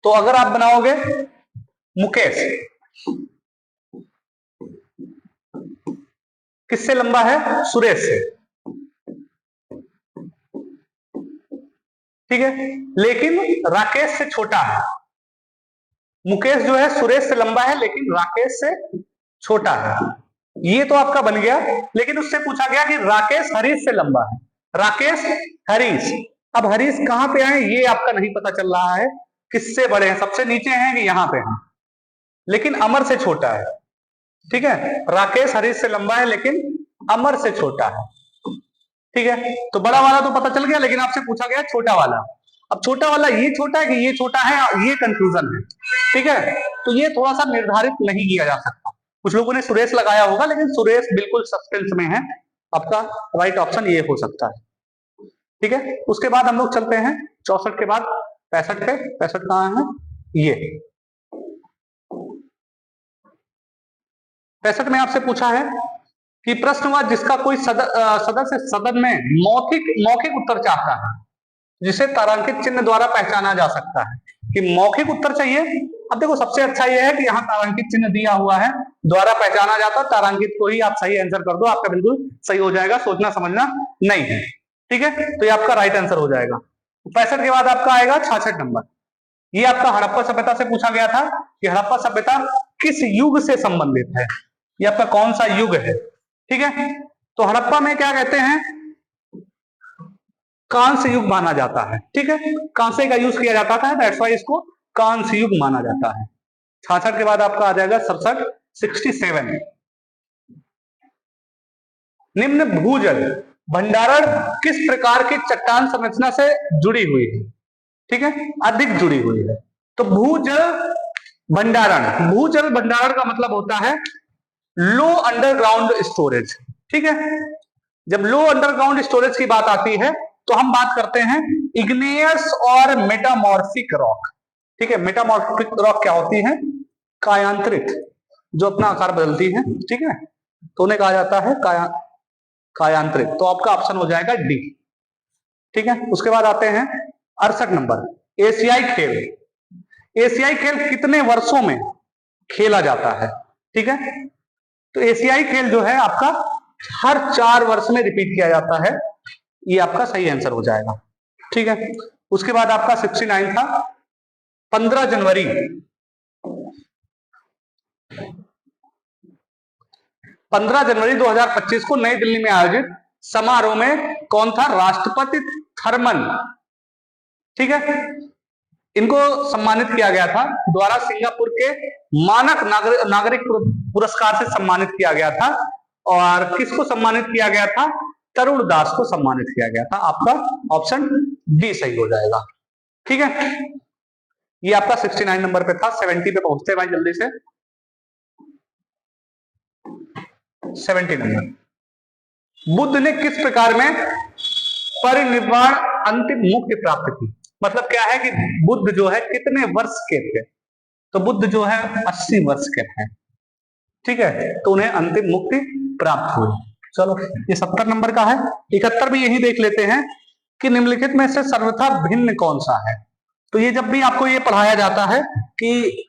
तो अगर आप बनाओगे मुकेश किससे लंबा है? सुरेश से। ठीक है, लेकिन राकेश से छोटा है। मुकेश जो है सुरेश से लंबा है, लेकिन राकेश से छोटा है। ये तो आपका बन गया, लेकिन उससे पूछा गया कि राकेश हरीश से लंबा है। राकेश हरीश, अब हरीश कहां पे आए ये आपका नहीं पता चल रहा है, किससे बड़े हैं, सबसे नीचे हैं कि यहां पे हैं, लेकिन अमर से छोटा है। ठीक है, राकेश हरीश से लंबा है, लेकिन अमर से छोटा है। ठीक है, तो बड़ा वाला तो पता चल गया, लेकिन आपसे पूछा गया छोटा वाला। अब छोटा वाला ये छोटा है कि ये छोटा है, ये कंफ्यूजन है। ठीक है, तो ये थोड़ा सा निर्धारित नहीं किया जा सकता। कुछ लोगों ने सुरेश लगाया होगा, लेकिन सुरेश बिल्कुल सस्पेंस में है। आपका राइट ऑप्शन ये हो सकता है। ठीक है, उसके बाद हम लोग चलते हैं 64 के बाद 65 पे। 65 कहां है? ये 65 में आपसे पूछा है कि प्रश्न हुआ जिसका कोई सदस्य सदन में मौखिक उत्तर चाहता है, जिसे तारांकित चिन्ह द्वारा पहचाना जा सकता है। कि मौखिक उत्तर चाहिए। अब देखो, सबसे अच्छा यह है कि यहाँ तारांकित चिन्ह दिया हुआ है, द्वारा पहचाना जाता है, तारांकित को ही आप सही आंसर कर दो, आपका बिल्कुल सही हो जाएगा, सोचना समझना नहीं है। ठीक है, तो ये आपका राइट आंसर हो जाएगा। 65 के बाद आपका आएगा 66 नंबर। ये आपका हड़प्पा सभ्यता से पूछा गया था कि हड़प्पा सभ्यता किस युग से संबंधित है, ये आपका कौन सा युग है। ठीक है, तो हड़प्पा में क्या कहते हैं, कांस्य युग माना जाता है। ठीक है, कांसे का यूज किया जाता था, दैट्स व्हाई इसको कांस्य युग माना जाता है। 66 के बाद आपका आ जाएगा 67, 67। निम्न भूजल भंडारण किस प्रकार की चट्टान संरचना से जुड़ी हुई है? ठीक है, अधिक जुड़ी हुई है। तो भूजल भंडारण का मतलब होता है लो अंडरग्राउंड स्टोरेज। ठीक है, जब लो अंडरग्राउंड स्टोरेज की बात आती है तो हम बात करते हैं इग्नेयस और मेटामॉर्फिक रॉक। ठीक है, मेटामॉर्फिक रॉक क्या होती है? कायांतरित, जो अपना आकार बदलती है। ठीक है, तो उन्हें कहा जाता है कायांतरित। तो आपका ऑप्शन हो जाएगा डी। ठीक है, उसके बाद आते हैं 68 नंबर, एशियाई खेल। एशियाई खेल कितने वर्षों में खेला जाता है? ठीक है, तो एशियाई खेल जो है आपका हर 4 वर्ष में रिपीट किया जाता है। ये आपका सही आंसर हो जाएगा। ठीक है, उसके बाद आपका 69 था 15 जनवरी 2025 को नई दिल्ली में आयोजित समारोह में कौन था? राष्ट्रपति थर्मन। ठीक है, इनको सम्मानित किया गया था, द्वारा सिंगापुर के मानक नागरिक पुरस्कार से सम्मानित किया गया था। और किसको सम्मानित किया गया था? तरुण दास को सम्मानित किया गया था। आपका ऑप्शन बी सही हो जाएगा। ठीक है, ये आपका 69 नंबर पे था। 70 पे पहुंचते भाई जल्दी से। 70 नंबर, बुद्ध ने किस प्रकार में परिनिर्वाण अंतिम मुक्ति प्राप्त की? मतलब क्या है कि बुद्ध जो है कितने वर्ष के थे? तो बुद्ध जो है 80 वर्ष के थे। ठीक है, तो उन्हें अंतिम मुक्ति प्राप्त हुई। चलो, ये 70 नंबर का है। 71 भी यही देख लेते हैं कि निम्नलिखित में से सर्वथा भिन्न कौन सा है? तो ये जब भी आपको ये पढ़ाया जाता है कि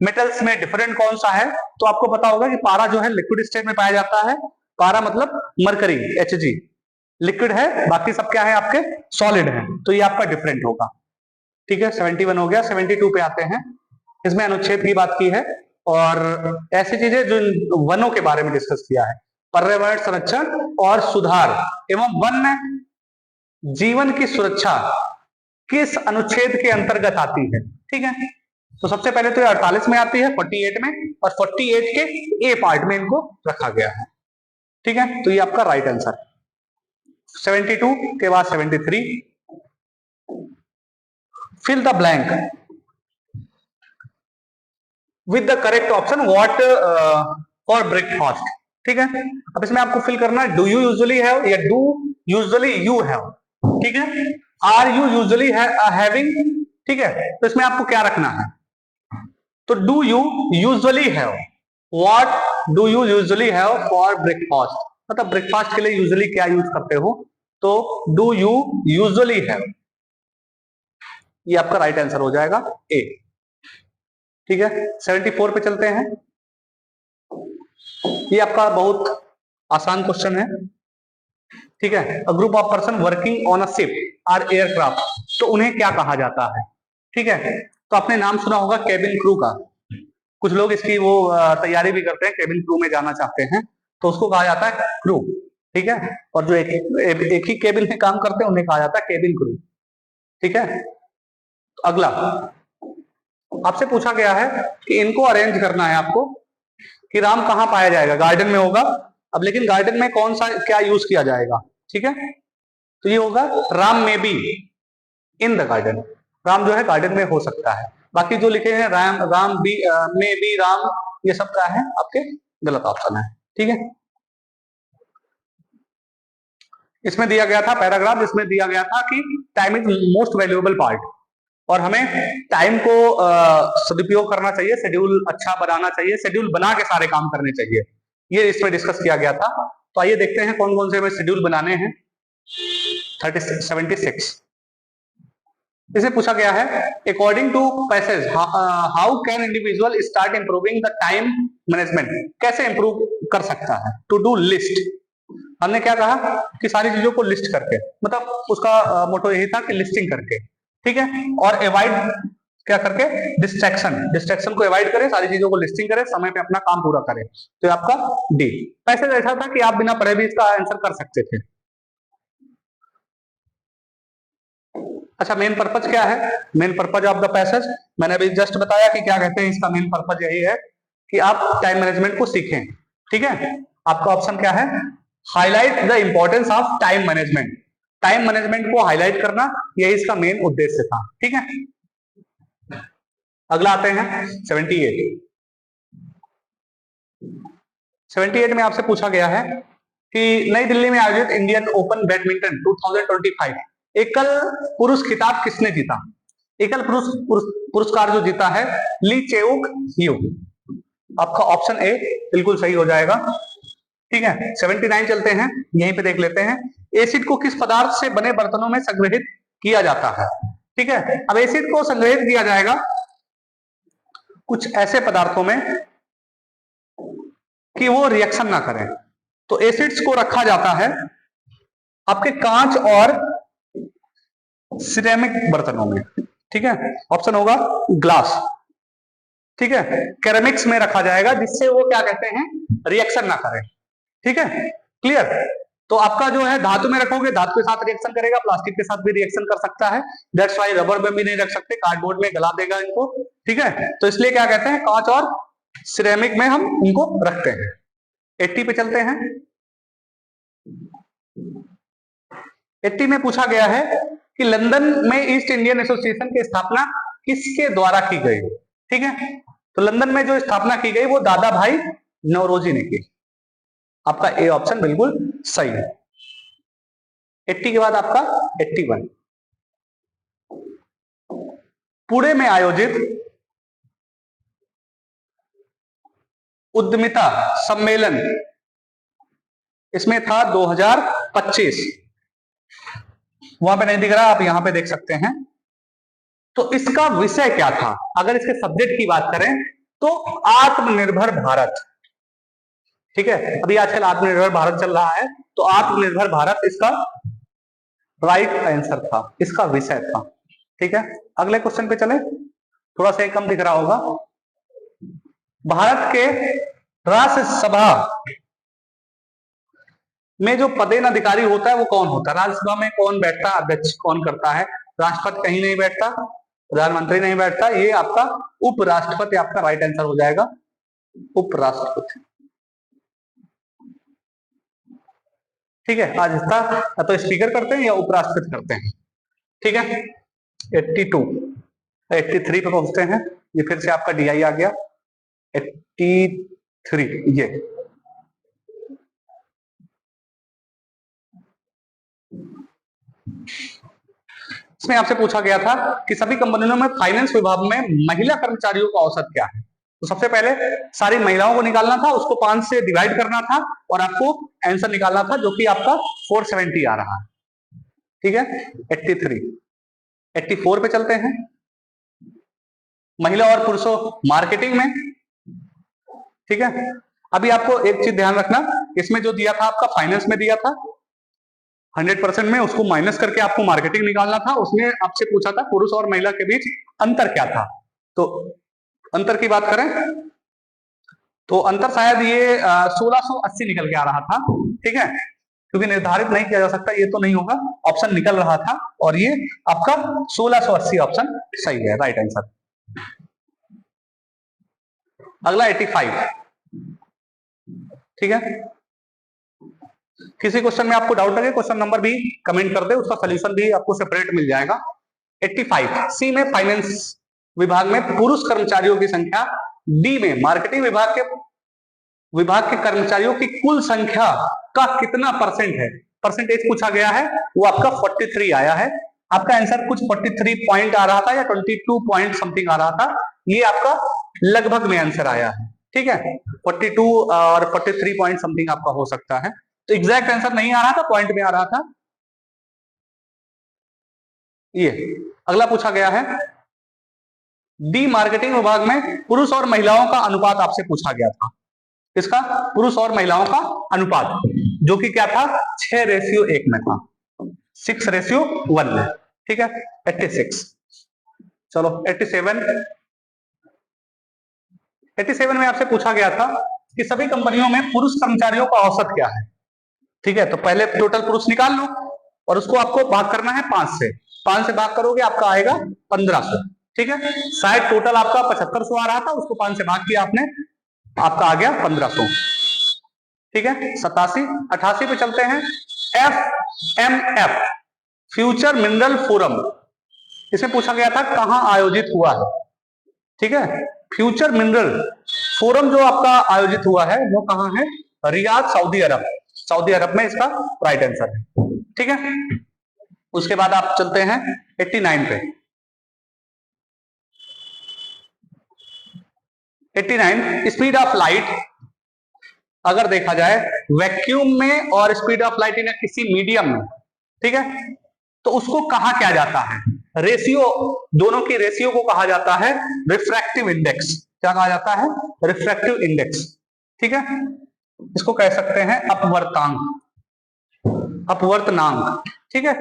मेटल्स में डिफरेंट कौन सा है, तो आपको पता होगा कि पारा जो है लिक्विड स्टेट में पाया जाता है। पारा मतलब मरकरी, Hg लिक्विड है, बाकी सब क्या है आपके सॉलिड है, तो ये आपका डिफरेंट होगा। ठीक है, 71 हो गया। 72 पे आते हैं। इसमें अनुच्छेद की बात की है और ऐसी चीजें जो वनों के बारे में डिस्कस किया है, पर्यावरण संरक्षण और सुधार एवं वन जीवन की सुरक्षा किस अनुच्छेद के अंतर्गत आती है। ठीक है, तो सबसे पहले तो 48 में आती है, 48 में, और 48 के ए पार्ट में इनको रखा गया है। ठीक है, तो ये आपका राइट आंसर। 72 के बाद 73, fill the blank with the correct option what for breakfast. ठीक है, अब इसमें आपको फिल करना है डू यू यूजुअली हैव या डू यूजुअली यू हैव। ठीक है, आर यू यूजुअली हैविंग। ठीक है, तो इसमें आपको क्या रखना है, तो do you usually have, what do you usually have for breakfast, मतलब ब्रेकफास्ट के लिए यूजुअली क्या यूज करते हो, तो डू यू यूजुअली हैव, ये आपका राइट आंसर हो जाएगा ए। ठीक है, 74 पे चलते हैं। ये आपका बहुत आसान क्वेश्चन है। ठीक है, a group of person working on a ship or aircraft, तो उन्हें क्या कहा जाता है। ठीक है, तो आपने नाम सुना होगा केबिन क्रू का, कुछ लोग इसकी वो तैयारी भी करते हैं, केबिन क्रू में जाना चाहते हैं, तो उसको कहा जाता है क्रू। ठीक है, और जो एक ही केबिन में काम करते हैं उन्हें कहा जाता है केबिन क्रू। ठीक है, तो अगला आपसे पूछा गया है कि इनको अरेंज करना है आपको कि राम कहां पाया जाएगा, गार्डन में होगा। अब लेकिन गार्डन में कौन सा क्या यूज किया जाएगा। ठीक है, तो ये होगा राम में be in the garden, Ram जो है गार्डन में हो सकता है। बाकी जो लिखे हैं राम बी में बी राम, ये सब क्या है आपके गलत ऑप्शन है। ठीक है, इसमें दिया गया था पैराग्राफ, इसमें दिया गया था कि time is most valuable part, और हमें टाइम को सदुपयोग करना चाहिए, शेड्यूल अच्छा बनाना चाहिए, शेड्यूल बना के सारे काम करने चाहिए, ये इसमें डिस्कस किया गया था। तो आइए देखते हैं कौन कौन से हमें शेड्यूल बनाने हैं। 76 इसे पूछा गया है according to passage how can individual start improving the time management, कैसे इंप्रूव कर सकता है। टू डू लिस्ट, हमने क्या कहा कि सारी चीजों को लिस्ट करके, मतलब उसका मोटो यही था कि लिस्टिंग करके। ठीक है, और अवॉइड क्या करके, डिस्ट्रैक्शन को अवॉइड करें, सारी चीजों को लिस्टिंग करें, समय पे अपना काम पूरा करें। तो आपका डी। पैसेज ऐसा था कि आप बिना पढ़े भी इसका आंसर कर सकते थे। अच्छा, मेन पर्पज क्या है, main purpose of the passage, मैंने अभी जस्ट बताया कि क्या कहते हैं, इसका मेन पर्पज यही है कि आप टाइम मैनेजमेंट को सीखें। ठीक है, आपका ऑप्शन क्या है, highlight the importance of time management, time management को हाईलाइट करना, यही इसका मेन उद्देश्य था। ठीक है, अगला आते हैं 78। 78 में आपसे पूछा गया है कि नई दिल्ली में आयोजित इंडियन ओपन बैडमिंटन 2025 एकल पुरुष खिताब किसने जीता। एकल पुरस्कार जो जीता है ली चेउक ह्यू, आपका ऑप्शन ए बिल्कुल सही हो जाएगा। ठीक है, 79 चलते हैं, यहीं पे देख लेते हैं। एसिड को किस पदार्थ से बने बर्तनों में संग्रहित किया जाता है। ठीक है, अब एसिड को संग्रहित किया जाएगा कुछ ऐसे पदार्थों में कि वो रिएक्शन ना करें, तो एसिड्स को रखा जाता है आपके कांच और सिरेमिक बर्तनों में। ठीक है, ऑप्शन होगा ग्लास। ठीक है, कैरेमिक्स में रखा जाएगा जिससे वो क्या कहते हैं, रिएक्शन ना करें। ठीक है, क्लियर। तो आपका जो है धातु में रखोगे, धातु के साथ रिएक्शन करेगा, प्लास्टिक के साथ भी रिएक्शन कर सकता है, दैट्स व्हाई रबर में भी नहीं रख सकते, कार्डबोर्ड में गला देगा इनको। ठीक है, तो इसलिए क्या कहते हैं, कांच और सिरेमिक में हम इनको रखते हैं। 80 पे चलते हैं। 80 में पूछा गया है कि लंदन में ईस्ट इंडियन एसोसिएशन की स्थापना किसके द्वारा की गई। ठीक है, तो लंदन में जो स्थापना की गई वो दादा भाई नौरोजी ने की, आपका ए ऑप्शन बिल्कुल सही है। 80 के बाद आपका 81 पुणे में आयोजित उद्यमिता सम्मेलन, इसमें था 2025, वहां पे नहीं दिख रहा, आप यहां पे देख सकते हैं। तो इसका विषय क्या था? अगर इसके सब्जेक्ट की बात करें तो आत्मनिर्भर भारत। ठीक है, अभी आजकल आत्मनिर्भर भारत चल रहा है, तो आत्मनिर्भर भारत इसका राइट आंसर था, इसका विषय था। ठीक है, अगले क्वेश्चन पे चले, थोड़ा सा कम दिख रहा होगा। भारत के राज्यसभा में जो पदेन अधिकारी होता है वो कौन होता है? राज्यसभा में कौन बैठता है? अध्यक्ष कौन करता है? राष्ट्रपति कहीं नहीं बैठता, प्रधानमंत्री नहीं बैठता, ये आपका उपराष्ट्रपति आपका राइट आंसर हो जाएगा, उपराष्ट्रपति। ठीक है, आज इसका तो स्पीकर करते हैं या उपराष्ट्रपति करते हैं। ठीक है, 82 83 पे पहुंचते हैं, ये फिर से आपका डीआई आ गया 83। ये इसमें आपसे पूछा गया था कि सभी कंपनियों में फाइनेंस विभाग में महिला कर्मचारियों का औसत क्या है। तो सबसे पहले सारी महिलाओं को निकालना था, उसको 5 से डिवाइड करना था और आपको आंसर निकालना था, जो कि आपका 470 आ रहा है। ठीक है, 83 84 पे चलते हैं, महिला और पुरुषों मार्केटिंग में। ठीक है, अभी आपको एक चीज ध्यान रखना, इसमें जो दिया था आपका फाइनेंस में दिया था 100% में, उसको माइनस करके आपको मार्केटिंग निकालना था। उसने आपसे पूछा था पुरुष और महिला के बीच अंतर क्या था। तो अंतर की बात करें तो अंतर शायद ये 1680 निकल के आ रहा था। ठीक है, क्योंकि निर्धारित नहीं किया जा सकता, ये तो नहीं होगा, ऑप्शन निकल रहा था और ये आपका 1680 ऑप्शन सही है, राइट आंसर। अगला 85। ठीक है, किसी क्वेश्चन में आपको डाउट लगे, क्वेश्चन नंबर भी कमेंट कर दे, उसका सोल्यूशन भी आपको सेपरेट मिल जाएगा। 85 सी में फाइनेंस विभाग में पुरुष कर्मचारियों की संख्या, डी में मार्केटिंग विभाग के कर्मचारियों की कुल संख्या का कितना परसेंट है? परसेंटेज पूछा गया है, वो आपका 43 आया है। आपका आंसर कुछ 43 पॉइंट आ रहा था या 22 पॉइंट समथिंग आ रहा था, ये आपका लगभग में आंसर आया है। ठीक है, 42 और 43 पॉइंट समथिंग आपका हो सकता है, तो एग्जैक्ट आंसर नहीं आ रहा था, पॉइंट में आ रहा था। ये अगला पूछा गया है, डी मार्केटिंग विभाग में पुरुष और महिलाओं का अनुपात आपसे पूछा गया था। इसका पुरुष और महिलाओं का अनुपात जो कि क्या था, 6:1 में था, 6:1 में। ठीक है, 86। चलो 87 में आपसे पूछा गया था कि सभी कंपनियों में पुरुष कर्मचारियों का औसत क्या है। ठीक है, तो पहले टोटल पुरुष निकाल लो और उसको आपको भाग करना है 5 से। 5 से भाग करोगे आपका आएगा 1500। ठीक है, शायद टोटल आपका 7500 आ रहा था, उसको 5 से भाग किया आपने, आपका आ गया 1500। ठीक है, 88 पे चलते हैं, FMF फ्यूचर मिनरल फोरम, इसमें पूछा गया था कहां आयोजित हुआ है। ठीक है, फ्यूचर मिनरल फोरम जो आपका आयोजित हुआ है वो कहां है? रियाद, सऊदी अरब। सऊदी अरब में इसका राइट आंसर है। ठीक है, उसके बाद आप चलते हैं 89 पे। 89 स्पीड ऑफ लाइट, अगर देखा जाए वैक्यूम में और स्पीड ऑफ लाइट इन किसी मीडियम में, ठीक है, तो उसको कहा क्या जाता है? रेशियो, दोनों की रेशियो को कहा जाता है रिफ्रैक्टिव इंडेक्स। क्या कहा जाता है? Refractive index. ठीक है, इसको कह सकते हैं अपवर्तांक, अपवर्तनांक। ठीक है,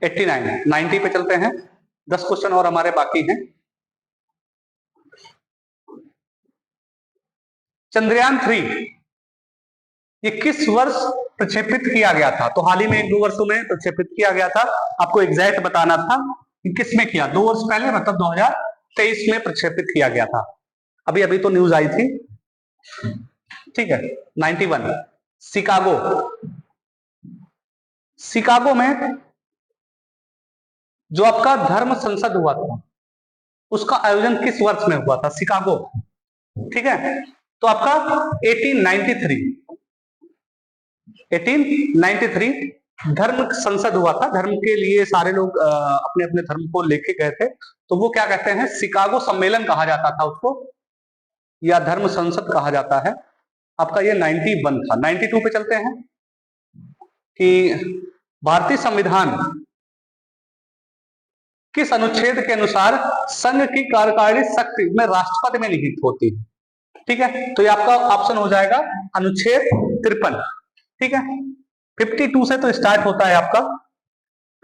89 90 पे चलते हैं, 10 क्वेश्चन और हमारे बाकी हैं। चंद्रयान 3 ये किस वर्ष प्रक्षेपित किया गया था? तो हाल ही में 1-2 वर्षों में प्रक्षेपित किया गया था, आपको एग्जैक्ट बताना था कि किसमें किया। 2 वर्ष पहले मतलब 2023 में प्रक्षेपित किया गया था, अभी अभी तो न्यूज आई थी। ठीक है, 91 शिकागो, शिकागो में जो आपका धर्म संसद हुआ था उसका आयोजन किस वर्ष में हुआ था? शिकागो। ठीक है, तो आपका 1893 धर्म संसद हुआ था। धर्म के लिए सारे लोग अपने अपने धर्म को लेके गए थे, तो वो क्या कहते हैं, शिकागो सम्मेलन कहा जाता था उसको, या धर्म संसद कहा जाता है। आपका ये 91 था। 92 पे चलते हैं कि भारतीय संविधान किस अनुच्छेद के अनुसार संघ की कार्यकारिणी शक्ति में राष्ट्रपति में निहित होती है? ठीक है, तो ये आपका ऑप्शन हो जाएगा अनुच्छेद 53। ठीक है, 52 से तो स्टार्ट होता है आपका,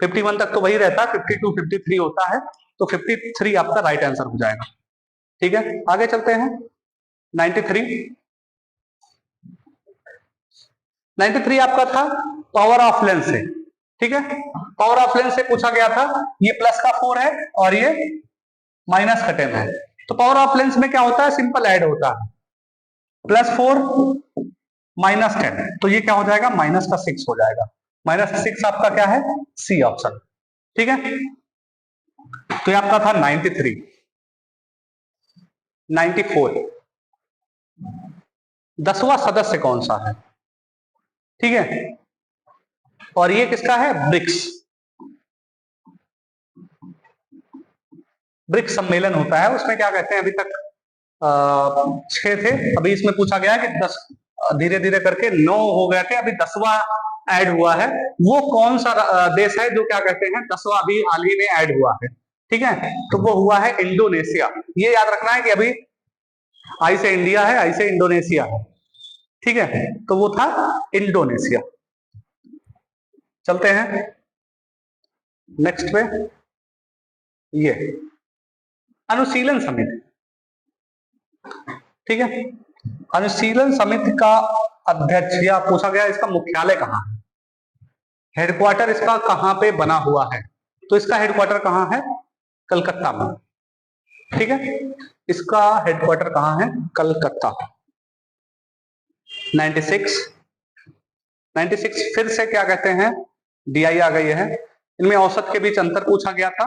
51 तक तो वही रहता है, 52 53 होता है, तो 53 आपका राइट आंसर हो जाएगा। ठीक है, आगे चलते हैं। 93 आपका था पावर ऑफ लेंस से। ठीक है, पावर ऑफ लेंस से पूछा गया था, ये प्लस का 4 है और ये माइनस का 10 है। तो पावर ऑफ लेंस में क्या होता है, सिंपल ऐड होता है, +4 -10, तो ये क्या हो जाएगा, -6 हो जाएगा। -6 आपका क्या है, सी ऑप्शन। ठीक है, तो ये आपका था 93। 94, 10वां सदस्य कौन सा है? ठीक है, और ये किसका है, ब्रिक्स। ब्रिक्स सम्मेलन होता है, उसमें क्या कहते हैं, अभी तक 6 थे, अभी इसमें पूछा गया है कि 10 धीरे धीरे करके 9 हो गए थे, अभी 10वां ऐड हुआ है। वो कौन सा देश है जो क्या कहते हैं 10वां अभी हाल ही में ऐड हुआ है? ठीक है, तो वो हुआ है इंडोनेशिया। ये याद रखना है कि अभी आई से इंडिया है, आई से इंडोनेशिया है। ठीक है, तो वो था इंडोनेशिया। चलते हैं नेक्स्ट पे, ये अनुशीलन समिति। ठीक है, अनुशीलन समिति का अध्यक्ष या पूछा गया इसका मुख्यालय कहाँ है, हेडक्वार्टर इसका कहां पे बना हुआ है? तो इसका हेडक्वार्टर कहां है, कलकत्ता में। ठीक है, इसका हेडक्वार्टर कहां है, कलकत्ता। 96 फिर से क्या कहते हैं, डीआई आ गई है। इनमें औसत के बीच अंतर पूछा गया था,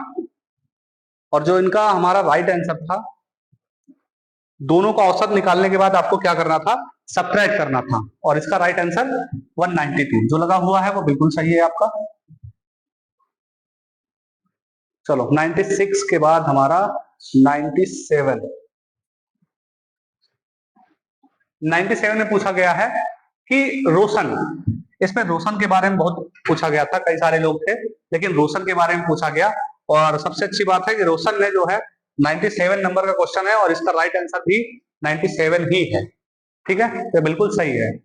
और जो इनका हमारा राइट आंसर था, दोनों का औसत निकालने के बाद आपको क्या करना था, सब्ट्रैक्ट करना था, और इसका राइट आंसर 192 जो लगा हुआ है वो बिल्कुल सही है आपका। चलो 96 के बाद हमारा 97। 97 में पूछा गया है कि रोशन, इसमें रोशन के बारे में बहुत पूछा गया था, कई सारे लोग थे, लेकिन रोशन के बारे में पूछा गया, और सबसे अच्छी बात है कि रोशन ने जो है 97 नंबर का क्वेश्चन है, और इसका राइट आंसर भी 97 ही है। ठीक है, तो बिल्कुल सही है।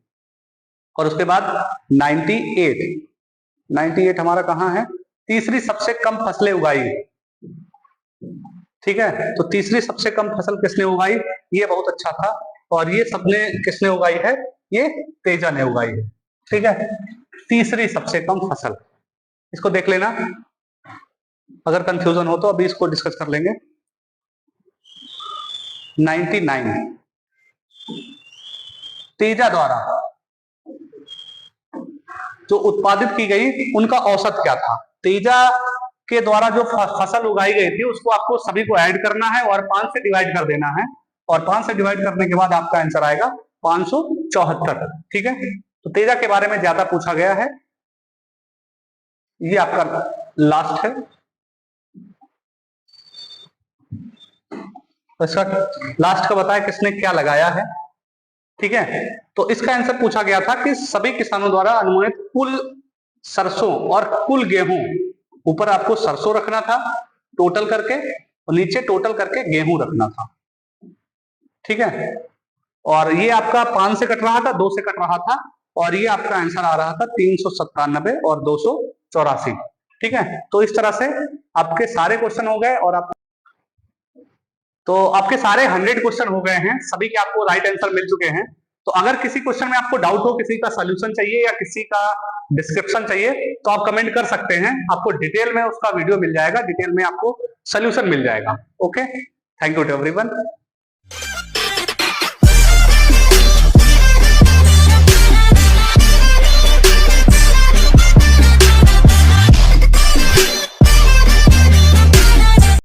और उसके बाद 98 हमारा कहाँ है, तीसरी सबसे कम फसलें उगाई। ठीक है, तो तीसरी सबसे कम फसल किसने उगाई, ये बहुत अच्छा था, और ये सबने किसने उगाई है, ये तेजा ने उगाई है। ठीक है, तीसरी सबसे कम फसल, इसको देख लेना, अगर कंफ्यूजन हो तो अभी इसको डिस्कस कर लेंगे। 99 तेजा द्वारा जो उत्पादित की गई उनका औसत क्या था? तेजा के द्वारा जो फसल उगाई गई थी उसको आपको सभी को ऐड करना है और 5 से डिवाइड कर देना है, और 5 से डिवाइड करने के बाद आपका आंसर आएगा 574। ठीक है, तो तेजा के बारे में ज्यादा पूछा गया है। ये आपका लास्ट है, तो इसका लास्ट का बताया किसने क्या लगाया है। ठीक है, तो इसका आंसर पूछा गया था कि सभी किसानों द्वारा अनुमानित कुल सरसों और कुल गेहूं, ऊपर आपको सरसों रखना था टोटल करके, और नीचे टोटल करके गेहूं रखना था। ठीक है, और ये आपका 5 से कट रहा था, 2 से कट रहा था, और ये आपका आंसर आ रहा था 397 और 284। ठीक है, तो इस तरह से आपके सारे क्वेश्चन हो गए, और आपके सारे 100 क्वेश्चन हो गए हैं, सभी के आपको राइट आंसर मिल चुके हैं। तो अगर किसी क्वेश्चन में आपको डाउट हो, किसी का सॉल्यूशन चाहिए या किसी का डिस्क्रिप्शन चाहिए, तो आप कमेंट कर सकते हैं, आपको डिटेल में उसका वीडियो मिल जाएगा, डिटेल में आपको सॉल्यूशन मिल जाएगा। Okay, thank you to everyone.